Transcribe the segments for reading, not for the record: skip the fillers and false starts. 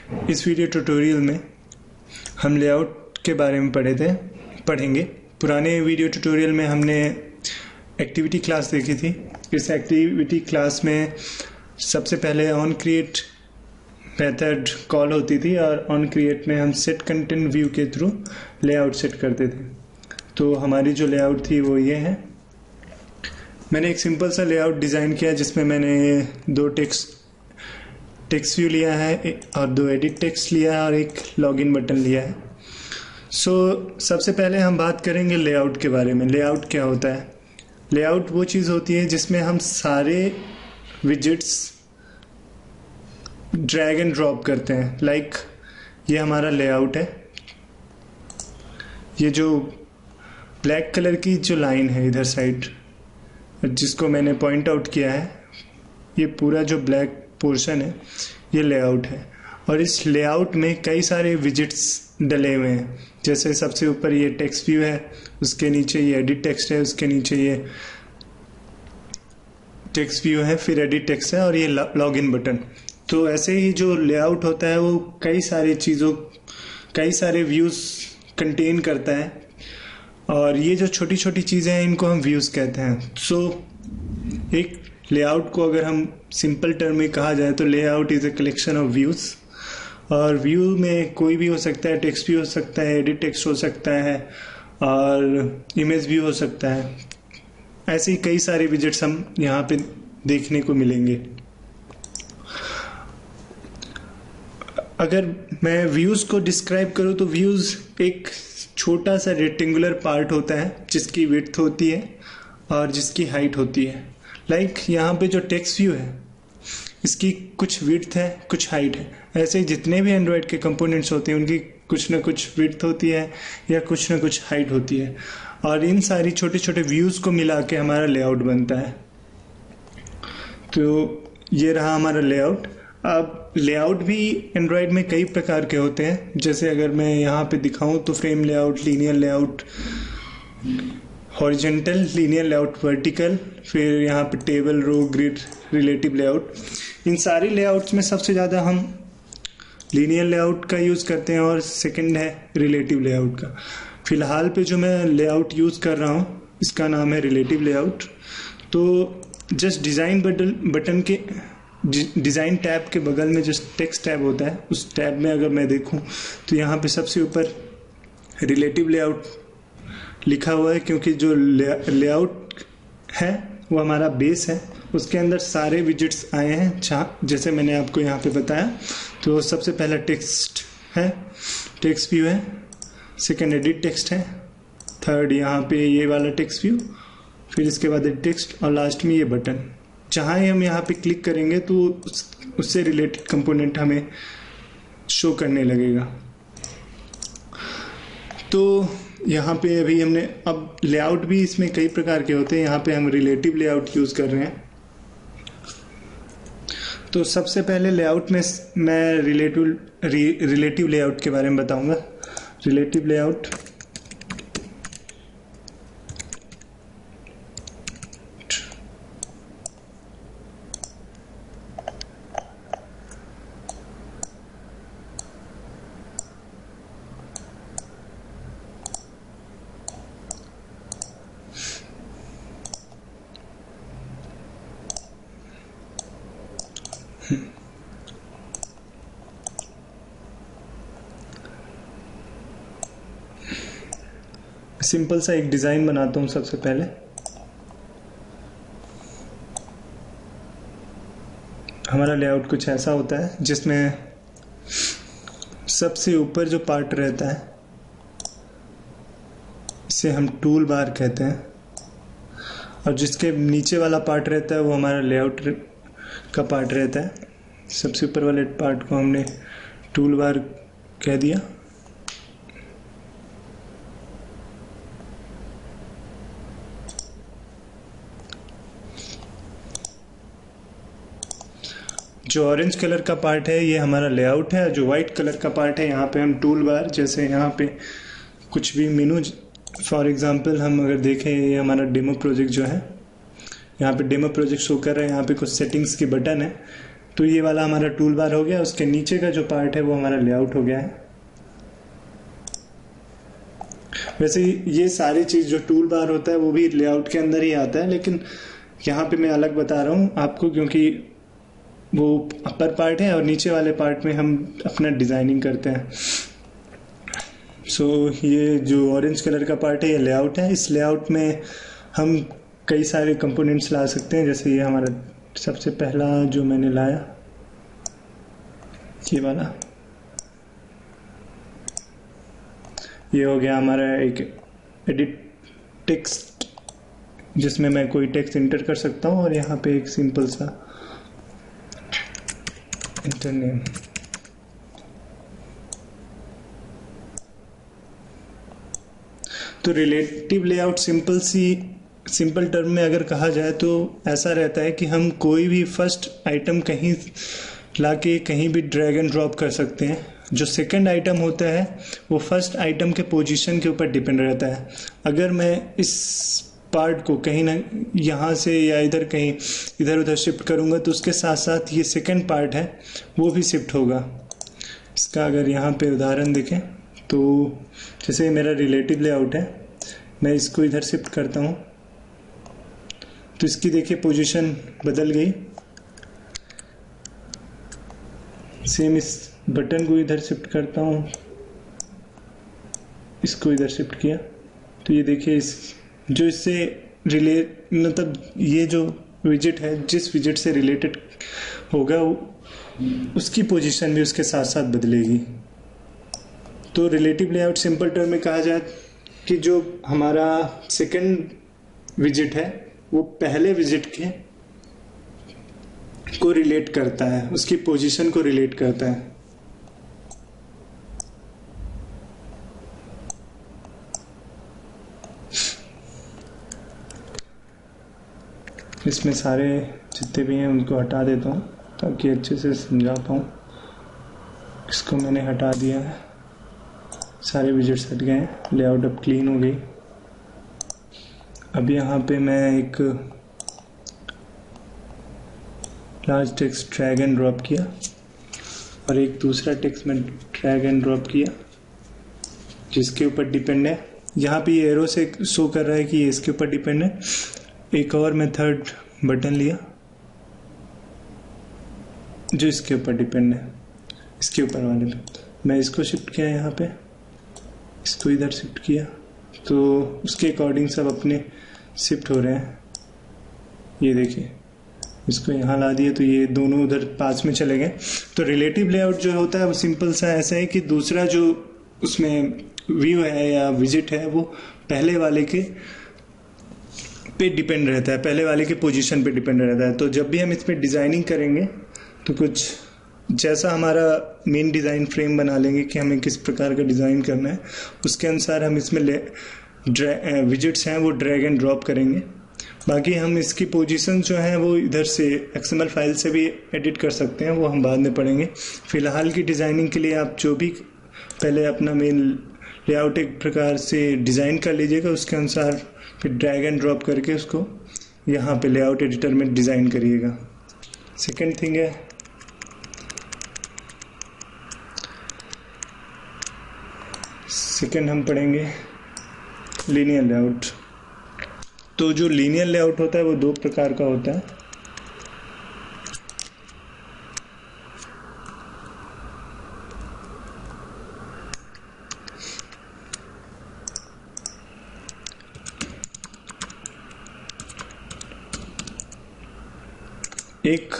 इस video tutorial में हम लेआउट के बारे में पढ़ेंगे। पुराने वीडियो ट्यूटोरियल में हमने एक्टिविटी क्लास देखी थी। इस एक्टिविटी क्लास में सबसे पहले ऑन क्रिएट मेथड कॉल होती थी और ऑन क्रिएट में हम सेट कंटेंट व्यू के थ्रू लेआउट सेट करते थे। तो हमारी जो लेआउट थी वो ये है। मैंने एक सिंपल सा लेआउट डिज़ाइन किया जिसमें मैंने दो टेक्स्ट व्यू लिया है और दो एडिट टेक्स्ट लिया है और एक लॉगिन बटन लिया है। सबसे पहले हम बात करेंगे लेआउट के बारे में। लेआउट क्या होता है? लेआउट वो चीज़ होती है जिसमें हम सारे विजेट्स ड्रैग एंड ड्रॉप करते हैं। लाइक ये हमारा लेआउट है। ये जो ब्लैक कलर की जो लाइन है इधर साइड जिसको मैंने पॉइंट आउट किया है, ये पूरा जो ब्लैक पोर्शन है ये लेआउट है। और इस लेआउट में कई सारे विजेट्स डले हुए हैं। जैसे सबसे ऊपर ये टेक्स्ट व्यू है, उसके नीचे ये एडिट टेक्स्ट है, उसके नीचे ये टेक्स्ट व्यू है, फिर एडिट टेक्स्ट है और ये लॉगिन बटन। तो ऐसे ही जो लेआउट होता है वो कई सारे व्यूज़ कंटेन करता है और ये जो छोटी छोटी चीज़ें हैं इनको हम व्यूज़ कहते हैं। एक लेआउट को अगर हम सिंपल टर्म में कहा जाए तो layout is a collection of views. और व्यू में कोई भी हो सकता है, टेक्स्ट भी हो सकता है, एडिट टेक्स्ट हो सकता है और इमेज भी हो सकता है। ऐसे ही कई सारे विजेट्स हम यहाँ पे देखने को मिलेंगे। अगर मैं व्यूज़ को डिस्क्राइब करूँ तो व्यूज़ एक छोटा सा रेक्टेंगुलर पार्ट होता है जिसकी विड्थ होती है और जिसकी हाइट होती है। लाइक यहाँ पे जो टेक्स्ट व्यू है इसकी कुछ विड्थ है, कुछ हाइट है। ऐसे जितने भी एंड्रॉयड के कंपोनेंट्स होते हैं उनकी कुछ ना कुछ विड्थ होती है या कुछ ना कुछ हाइट होती है और इन सारी छोटे छोटे व्यूज़ को मिला के हमारा लेआउट बनता है। तो ये रहा हमारा लेआउट। अब लेआउट भी एंड्रॉयड में कई प्रकार के होते हैं। जैसे अगर मैं यहाँ पे दिखाऊं तो frame layout, linear layout, horizontal, linear layout, vertical, फिर यहाँ पे table, row, grid, relative layout. इन सारी लेआउट्स में सबसे ज़्यादा हम लीनियर लेआउट का यूज़ करते हैं और सेकंड है रिलेटिव लेआउट का। फिलहाल पे जो मैं लेआउट यूज़ कर रहा हूँ इसका नाम है रिलेटिव लेआउट। तो जस्ट डिज़ाइन बटन के डिज़ाइन टैब के बगल में जो टेक्स्ट टैब होता है उस टैब में अगर मैं देखूं तो यहाँ पे सबसे ऊपर रिलेटिव लेआउट लिखा हुआ है, क्योंकि जो लेआउट है वो हमारा बेस है। उसके अंदर सारे विजेट्स आए हैं जैसे मैंने आपको यहाँ पे बताया। तो सबसे पहला टेक्स्ट है, टेक्स्ट व्यू है, सेकेंड एडिट टेक्स्ट है, थर्ड यहाँ पे ये वाला टेक्स्ट व्यू, फिर इसके बाद टेक्स्ट और लास्ट में ये बटन। जहाँ हम यहाँ पे क्लिक करेंगे तो उससे रिलेटेड कंपोनेंट हमें शो करने लगेगा। तो यहाँ पे अभी हमने अब लेआउट भी इसमें कई प्रकार के होते हैं। यहाँ पे हम रिलेटिव लेआउट यूज़ कर रहे हैं। तो सबसे पहले लेआउट में मैं रिलेटिव लेआउट के बारे में बताऊँगा। रिलेटिव लेआउट सिंपल सा एक डिज़ाइन बनाता हूँ। सबसे पहले हमारा लेआउट कुछ ऐसा होता है जिसमें सबसे ऊपर जो पार्ट रहता है इसे हम टूल बार कहते हैं और जिसके नीचे वाला पार्ट रहता है वो हमारा लेआउट का पार्ट रहता है। सबसे ऊपर वाले पार्ट को हमने टूल बार कह दिया। जो ऑरेंज कलर का पार्ट है ये हमारा लेआउट है। जो वाइट कलर का पार्ट है यहाँ पे हम टूल बार, जैसे यहाँ पे कुछ भी मेनू, फॉर एग्जांपल हम अगर देखें ये हमारा डेमो प्रोजेक्ट जो है, यहाँ पे डेमो प्रोजेक्ट शो कर रहा है। यहाँ पे कुछ सेटिंग्स के बटन है तो ये वाला हमारा टूल बार हो गया। उसके नीचे का जो पार्ट है वो हमारा लेआउट हो गया है। वैसे ये सारी चीज जो टूल बार होता है वो भी लेआउट के अंदर ही आता है, लेकिन यहाँ पे मैं अलग बता रहा हूँ आपको, क्योंकि वो अपर पार्ट है और नीचे वाले पार्ट में हम अपना डिजाइनिंग करते हैं। सो ये जो ऑरेंज कलर का पार्ट है ये लेआउट है। इस लेआउट में हम कई सारे कंपोनेंट्स ला सकते हैं। जैसे ये हमारा सबसे पहला जो मैंने लाया ये वाला, ये हो गया हमारा एक एडिट टेक्स्ट, जिसमें मैं कोई टेक्स्ट इंटर कर सकता हूँ और यहाँ पे एक सिंपल सा इंटर नेम। तो रिलेटिव लेआउट सिंपल टर्म में अगर कहा जाए तो ऐसा रहता है कि हम कोई भी फर्स्ट आइटम कहीं लाके कहीं भी ड्रैग एंड ड्रॉप कर सकते हैं। जो सेकंड आइटम होता है वो फर्स्ट आइटम के पोजीशन के ऊपर डिपेंड रहता है। अगर मैं इस पार्ट को कहीं ना यहाँ से या इधर कहीं इधर उधर शिफ्ट करूँगा तो उसके साथ साथ ये सेकंड पार्ट है वो भी शिफ्ट होगा। इसका अगर यहाँ पे उदाहरण देखें तो जैसे मेरा रिलेटिव लेआउट है, मैं इसको इधर शिफ्ट करता हूँ तो इसकी देखिए पोजीशन बदल गई। सेम इस बटन को इधर शिफ्ट करता हूँ, इसको इधर शिफ्ट किया तो ये देखिए इस जो इससे मतलब ये जो विजेट है जिस विजेट से रिलेटेड होगा उसकी पोजीशन भी उसके साथ साथ बदलेगी। तो रिलेटिव लेआउट सिंपल टर्म में कहा जाए कि जो हमारा सेकंड विजेट है वो पहले विजेट के को रिलेट करता है, उसकी पोजीशन को रिलेट करता है। इसमें सारे जितने भी हैं उनको हटा देता हूँ ताकि अच्छे से समझा पाऊँ। इसको मैंने हटा दिया है, सारे विजेट्स हट गए हैं, लेआउट अब क्लीन हो गई। अब यहाँ पे मैं एक large text drag and drop किया और एक दूसरा टेक्स्ट में ड्रैग एंड ड्रॉप किया जिसके ऊपर डिपेंड है। यहाँ पे ये एरो से शो कर रहा है कि ये इसके ऊपर डिपेंड है। एक और मैं थर्ड बटन लिया जो इसके ऊपर डिपेंड है, इसके ऊपर वाले पे मैं इसको शिफ्ट किया, यहाँ पे इसको इधर शिफ्ट किया तो उसके अकॉर्डिंग सब अपने शिफ्ट हो रहे हैं। ये देखिए इसको यहाँ ला दिए तो ये दोनों उधर पास में चले गए। तो रिलेटिव लेआउट जो होता है वो सिंपल सा ऐसा है कि दूसरा जो उसमें व्यू है या विजिट है वो पहले वाले के पे डिपेंड रहता है, पहले वाले के पोजीशन पे डिपेंड रहता है। तो जब भी हम इस पर डिज़ाइनिंग करेंगे तो कुछ जैसा हमारा मेन डिज़ाइन फ्रेम बना लेंगे कि हमें किस प्रकार का डिज़ाइन करना है, उसके अनुसार हम इसमें विजिट्स हैं वो ड्रैग एंड ड्रॉप करेंगे। बाकी हम इसकी पोजीशन जो है वो इधर से एक्सएमएल फाइल से भी एडिट कर सकते हैं, वो हम बाद में पढ़ेंगे। फिलहाल की डिज़ाइनिंग के लिए आप जो भी पहले अपना मेन लेआउट एक प्रकार से डिज़ाइन कर लीजिएगा, उसके अनुसार फिर ड्रैग एंड ड्रॉप करके उसको यहाँ पे लेआउट एडिटर में डिज़ाइन करिएगा। सेकेंड थिंग है सेकेंड हम पढ़ेंगे लीनियर लेआउट। तो जो लीनियर लेआउट होता है वो दो प्रकार का होता है। एक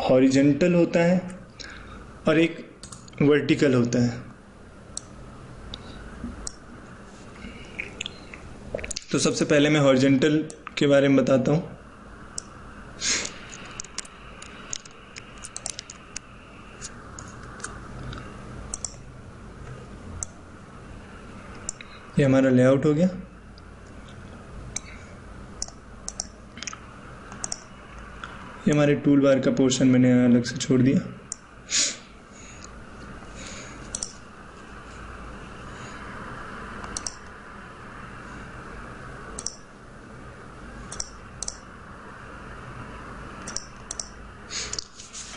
हॉरिजॉन्टल होता है और एक वर्टिकल होता है। तो सबसे पहले मैं हॉरिजॉन्टल के बारे में बताता हूँ। ये हमारा लेआउट हो गया। ये हमारे टूल बार का पोर्शन मैंने अलग से छोड़ दिया।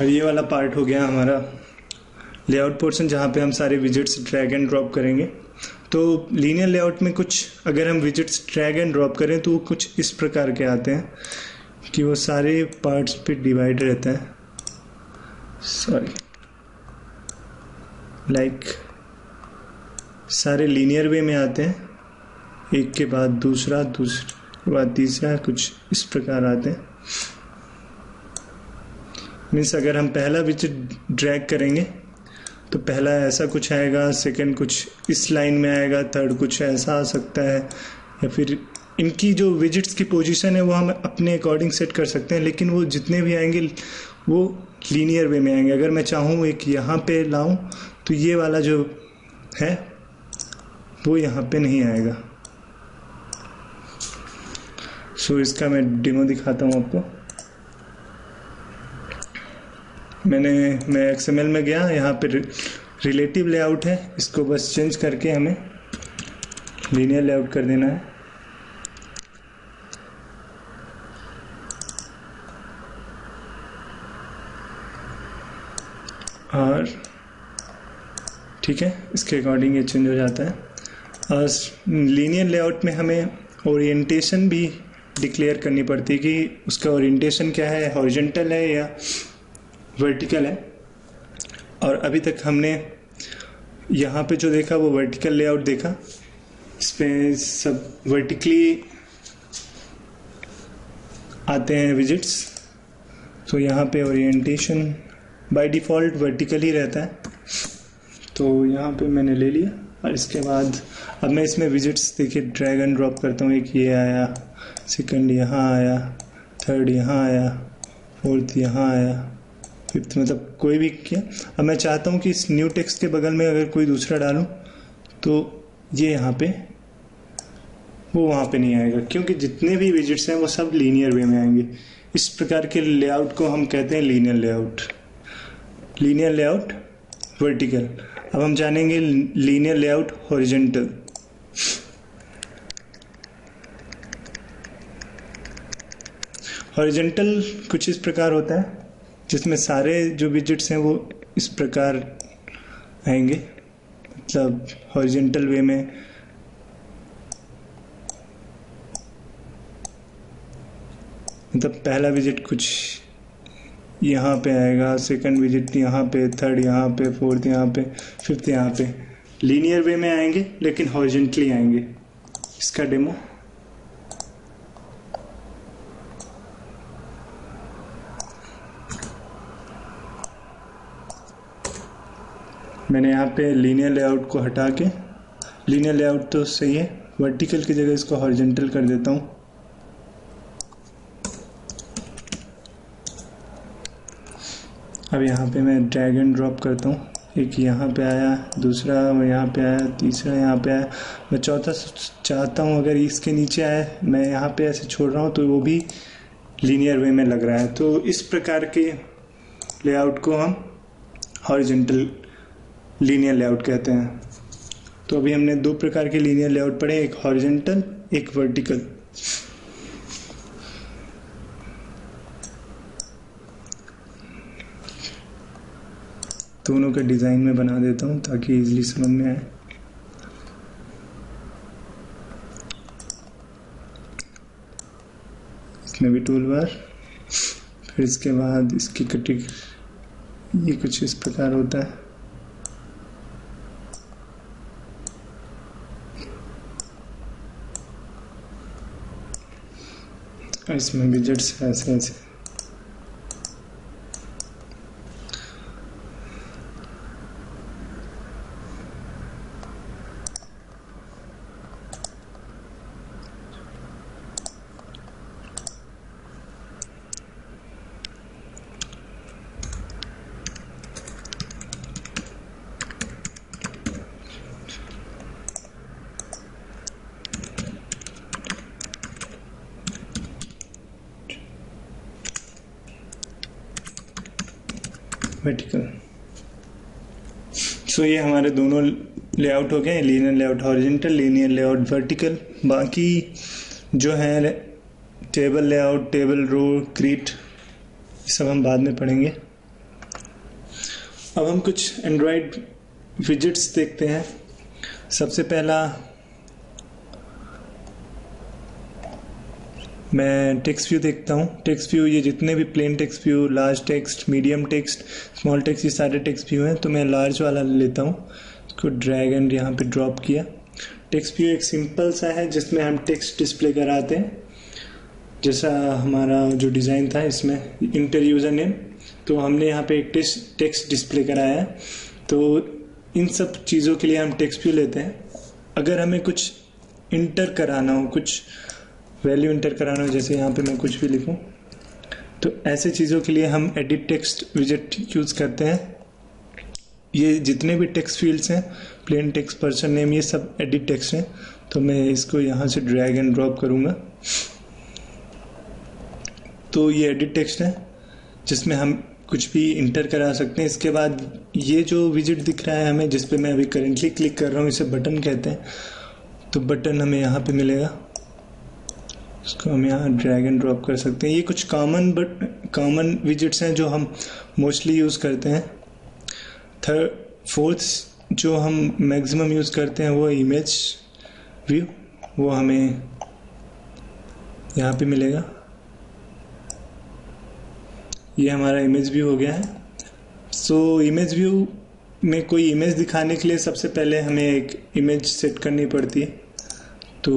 और ये वाला पार्ट हो गया हमारा लेआउट पोर्शन, जहाँ पे हम सारे विजिट्स ड्रैग एंड ड्रॉप करेंगे। तो लीनियर लेआउट में कुछ अगर हम विजिट्स ड्रैग एंड ड्रॉप करें तो वो कुछ इस प्रकार के आते हैं कि वो सारे पार्ट्स पे डिवाइड रहते हैं, सारे लीनियर वे में आते हैं, एक के बाद दूसरा, दूसरे के बाद तीसरा, कुछ इस प्रकार आते हैं। मीन्स अगर हम पहला विजिट ड्रैग करेंगे तो पहला ऐसा कुछ आएगा, सेकंड कुछ इस लाइन में आएगा, थर्ड कुछ ऐसा आ सकता है, या फिर इनकी जो विजिट्स की पोजीशन है वो हम अपने अकॉर्डिंग सेट कर सकते हैं, लेकिन वो जितने भी आएंगे वो लीनियर वे में आएंगे। अगर मैं चाहूँ एक यहाँ पे लाऊं तो ये वाला जो है वो यहाँ पे नहीं आएगा। सो इसका मैं डेमो दिखाता हूँ आपको। मैं XML में गया, यहाँ पे रिलेटिव लेआउट है, इसको बस चेंज करके हमें लीनियर लेआउट कर देना है। और ठीक है, इसके अकॉर्डिंग ये चेंज हो जाता है। और लीनियर लेआउट में हमें ओरिएंटेशन भी डिक्लेयर करनी पड़ती है कि उसका ओरिएंटेशन क्या है, हॉरिजॉन्टल है या वर्टिकल है। और अभी तक हमने यहाँ पे जो देखा वो वर्टिकल लेआउट देखा, इस पे सब वर्टिकली आते हैं विजिट्स। तो यहाँ पे ओरिएंटेशन बाय डिफ़ॉल्ट वर्टिकल ही रहता है, तो यहाँ पे मैंने ले लिया। और इसके बाद अब मैं इसमें विजिट्स देखिए ड्रैग एंड ड्रॉप करता हूँ। एक ये आया, सेकंड यहाँ आया, थर्ड यहाँ आया, फोर्थ यहाँ आया, फिफ्थ, मतलब कोई भी किया। अब मैं चाहता हूँ कि इस न्यू टेक्स्ट के बगल में अगर कोई दूसरा डालूँ तो ये यहाँ पे, वो वहाँ पे नहीं आएगा, क्योंकि जितने भी विजिट्स हैं वो सब लीनियर वे में आएंगे। इस प्रकार के लेआउट को हम कहते हैं linear layout. Linear layout vertical. अब हम जानेंगे लीनियर लेआउट हॉरिजॉन्टल। हॉरिजॉन्टल कुछ इस प्रकार होता है, जिसमें सारे जो विजिट्स हैं वो इस प्रकार आएंगे, मतलब हॉरिजॉन्टल वे में। मतलब पहला विजिट कुछ यहाँ पे आएगा, सेकंड विजिट यहाँ पे, थर्ड यहाँ पे, फोर्थ यहाँ पे, फिफ्थ यहाँ पे। लीनियर वे में आएंगे लेकिन हॉरिजॉन्टली आएंगे। इसका डेमो मैंने यहाँ पे लीनियर लेआउट को हटा के, लीनियर लेआउट तो सही है, वर्टिकल की जगह इसको हॉरिजॉन्टल कर देता हूँ। अब यहाँ पे मैं ड्रैग एंड ड्रॉप करता हूँ। एक यहाँ पे आया, दूसरा यहाँ पे आया, तीसरा यहाँ पे आया। मैं चौथा चाहता हूँ अगर इसके नीचे आए, मैं यहाँ पे ऐसे छोड़ रहा हूँ तो वो भी लीनियर वे में लग रहा है। तो इस प्रकार के लेआउट को हम हॉरिजॉन्टल लीनियर लेआउट कहते हैं। तो अभी हमने दो प्रकार के लीनियर लेआउट पढ़े, एक हॉरिजॉन्टल, एक वर्टिकल। दोनों का डिज़ाइन में बना देता हूँ ताकि इजीली समझ में आए। इसमें भी टूल बार, फिर इसके बाद इसकी कटिंग, ये कुछ इस प्रकार होता है। और इसमें विजेट्स ऐसे ऐसे। वर्टिकल। सो ये हमारे दोनों लेआउट हो गए, linear layout horizontal, linear layout vertical. बाकी जो है table layout, table row, grid, सब हम बाद में पढ़ेंगे। अब हम कुछ एंड्रॉयड विजेट्स देखते हैं। सबसे पहला मैं टेक्स्ट व्यू देखता हूँ। टेक्स्ट व्यू, ये जितने भी plain text view, large text, medium text, small text, ये सारे टेक्स्ट व्यू हैं। तो मैं लार्ज वाला लेता हूँ, इसको ड्रैग एंड यहाँ पे ड्रॉप किया। टेक्स्ट व्यू एक सिंपल सा है जिसमें हम टेक्स्ट डिस्प्ले कराते हैं, जैसा हमारा जो डिज़ाइन था इसमें इंटर यूज़र नेम, तो हमने यहाँ पे एक टेक्स्ट डिस्प्ले कराया है। तो इन सब चीज़ों के लिए हम टेक्स्ट व्यू लेते हैं। अगर हमें कुछ इंटर कराना हो, कुछ वैल्यू इंटर कराना हो, जैसे यहाँ पे मैं कुछ भी लिखूँ, तो ऐसे चीज़ों के लिए हम एडिट टेक्स्ट विजेट यूज़ करते हैं। ये जितने भी टेक्स्ट फील्ड्स हैं, प्लेन टेक्स्ट, पर्सन नेम, ये सब एडिट टेक्स्ट हैं। तो मैं इसको यहाँ से ड्रैग एंड ड्रॉप करूँगा। तो ये एडिट टेक्स्ट है जिसमें हम कुछ भी इंटर करा सकते हैं। इसके बाद ये जो विजेट दिख रहा है हमें, जिस पे मैं अभी करेंटली क्लिक कर रहा हूँ, इसे बटन कहते हैं। तो बटन हमें यहाँ पे मिलेगा, इसको हम यहाँ ड्रैग एंड ड्रॉप कर सकते हैं। ये कुछ कॉमन विजेट्स हैं जो हम मोस्टली यूज़ करते हैं। फोर्थ जो हम मैक्सिमम यूज़ करते हैं वो इमेज व्यू, वो हमें यहाँ पे मिलेगा। ये हमारा इमेज व्यू हो गया है। सो इमेज व्यू में कोई इमेज दिखाने के लिए सबसे पहले हमें एक इमेज सेट करनी पड़ती है। तो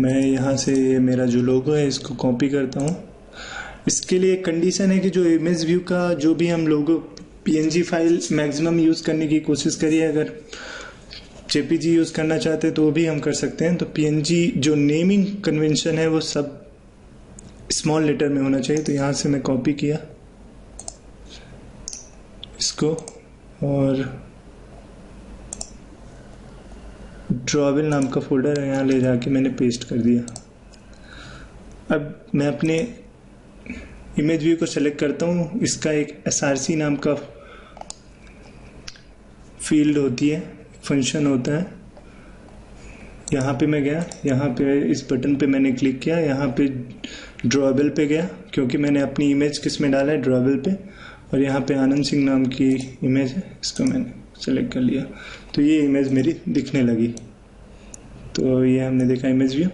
मैं यहाँ से मेरा जो लोगो है इसको कॉपी करता हूँ। इसके लिए एक कंडीशन है कि जो इमेज व्यू का जो भी हम लोगो पीएनजी फाइल मैक्सिमम यूज़ करने की कोशिश करिए। अगर जेपीजी यूज़ करना चाहते हैं तो वो भी हम कर सकते हैं। तो पीएनजी जो नेमिंग कन्वेंशन है वो सब स्मॉल लेटर में होना चाहिए। तो यहाँ से मैं कॉपी किया इसको और ड्रॉवेल नाम का फोल्डर है, यहाँ ले जाके मैंने पेस्ट कर दिया। अब मैं अपने इमेज व्यू को सेलेक्ट करता हूँ। इसका एक एसआरसी नाम का फील्ड होती है, फंक्शन होता है। यहाँ पे मैं गया, यहाँ पे इस बटन पे मैंने क्लिक किया, यहाँ पे ड्रॉवेल पे गया क्योंकि मैंने अपनी इमेज किस में डाला है, ड्रॉवेल पे। और यहाँ पे आनंद सिंह नाम की इमेज है, इसको मैंने सेलेक्ट कर लिया। तो ये इमेज मेरी दिखने लगी। तो ये हमने देखा इमेज व्यू।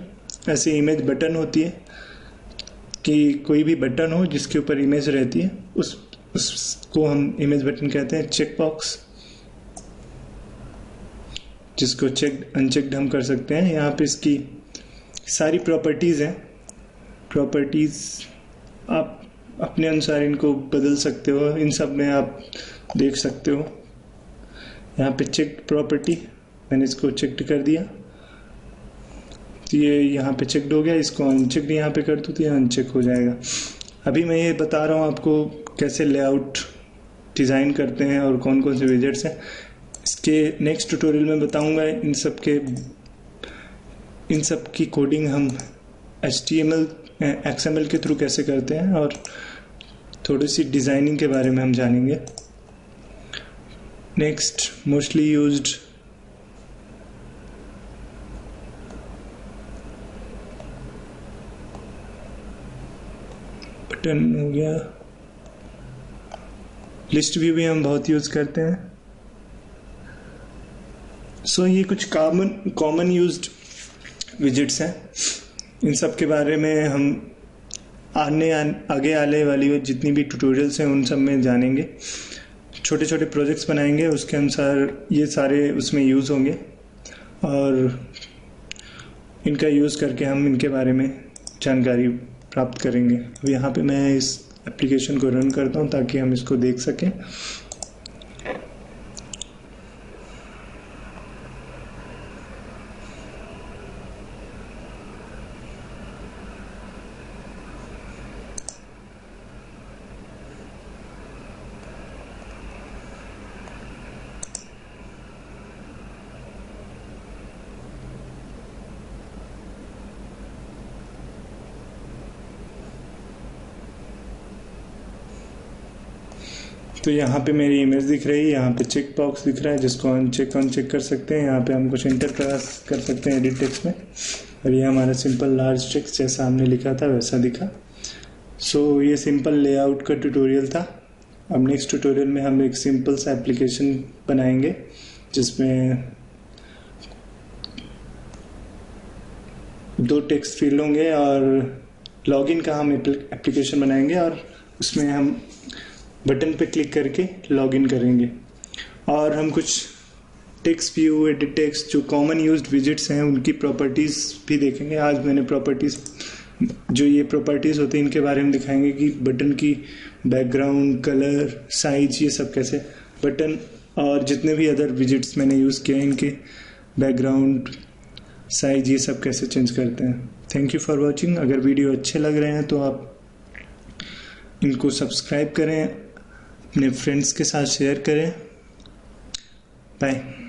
ऐसे इमेज बटन होती है कि कोई भी बटन हो जिसके ऊपर इमेज रहती है, उसको हम इमेज बटन कहते हैं। चेक बॉक्स, जिसको चेक अनचेक्ड हम कर सकते हैं। यहाँ पे इसकी सारी प्रॉपर्टीज़ हैं। प्रॉपर्टीज़ आप अपने अनुसार इनको बदल सकते हो, इन सब में आप देख सकते हो। यहाँ पे चेक प्रॉपर्टी, मैंने इसको चेक्ड कर दिया, तो ये यहाँ पे चेक्ड हो गया। इसको अनचेक्ड यहाँ पे कर दूँ तो ये अनचेक हो जाएगा। अभी मैं ये बता रहा हूँ आपको कैसे लेआउट डिज़ाइन करते हैं और कौन कौन से विजेट्स हैं। इसके नेक्स्ट ट्यूटोरियल में बताऊँगा इन सब की कोडिंग हम HTML XML के थ्रू कैसे करते हैं, और थोड़ी सी डिज़ाइनिंग के बारे में हम जानेंगे। नेक्स्ट मोस्टली यूज्ड बटन हो गया। लिस्ट व्यू भी हम बहुत यूज़ करते हैं। सो ये कुछ कॉमन यूज्ड विजेट्स हैं। इन सब के बारे में हम आगे आने वाली जितनी भी ट्यूटोरियल्स हैं उन सब में जानेंगे। छोटे छोटे प्रोजेक्ट्स बनाएंगे, उसके अनुसार ये सारे उसमें यूज़ होंगे और इनका यूज़ करके हम इनके बारे में जानकारी प्राप्त करेंगे। अब यहाँ पे मैं इस एप्लीकेशन को रन करता हूँ ताकि हम इसको देख सकें। तो यहाँ पे मेरी इमेज दिख रही है, यहाँ पे चेक बॉक्स दिख रहा है जिसको अनचेक कर सकते हैं। यहाँ पे हम कुछ इंटर कर सकते हैं एडिट टेक्स्ट में, और ये हमारा सिंपल लार्ज टेक्स्ट जैसा हमने लिखा था वैसा दिखा। सो ये सिंपल लेआउट का ट्यूटोरियल था। अब नेक्स्ट ट्यूटोरियल में हम एक सिंपल सा एप्लीकेशन बनाएंगे जिसमें 2 टेक्स्ट फील्ड होंगे और लॉगिन का हम एप्लीकेशन बनाएंगे और उसमें हम बटन पे क्लिक करके लॉगिन करेंगे और हम कुछ टेक्स्ट व्यू, एडिट टेक्स्ट, जो कॉमन यूज्ड विजिट्स हैं उनकी प्रॉपर्टीज़ भी देखेंगे। आज मैंने प्रॉपर्टीज़, जो ये प्रॉपर्टीज़ होते हैं इनके बारे में दिखाएंगे कि बटन की बैकग्राउंड, कलर, साइज, ये सब कैसे बटन और जितने भी अदर विजिट्स मैंने यूज़ किए हैं इनके बैकग्राउंड, साइज, ये सब कैसे चेंज करते हैं। Thank you for watching. अगर वीडियो अच्छे लग रहे हैं तो आप इनको सब्सक्राइब करें, अपने फ्रेंड्स के साथ शेयर करें। बाय।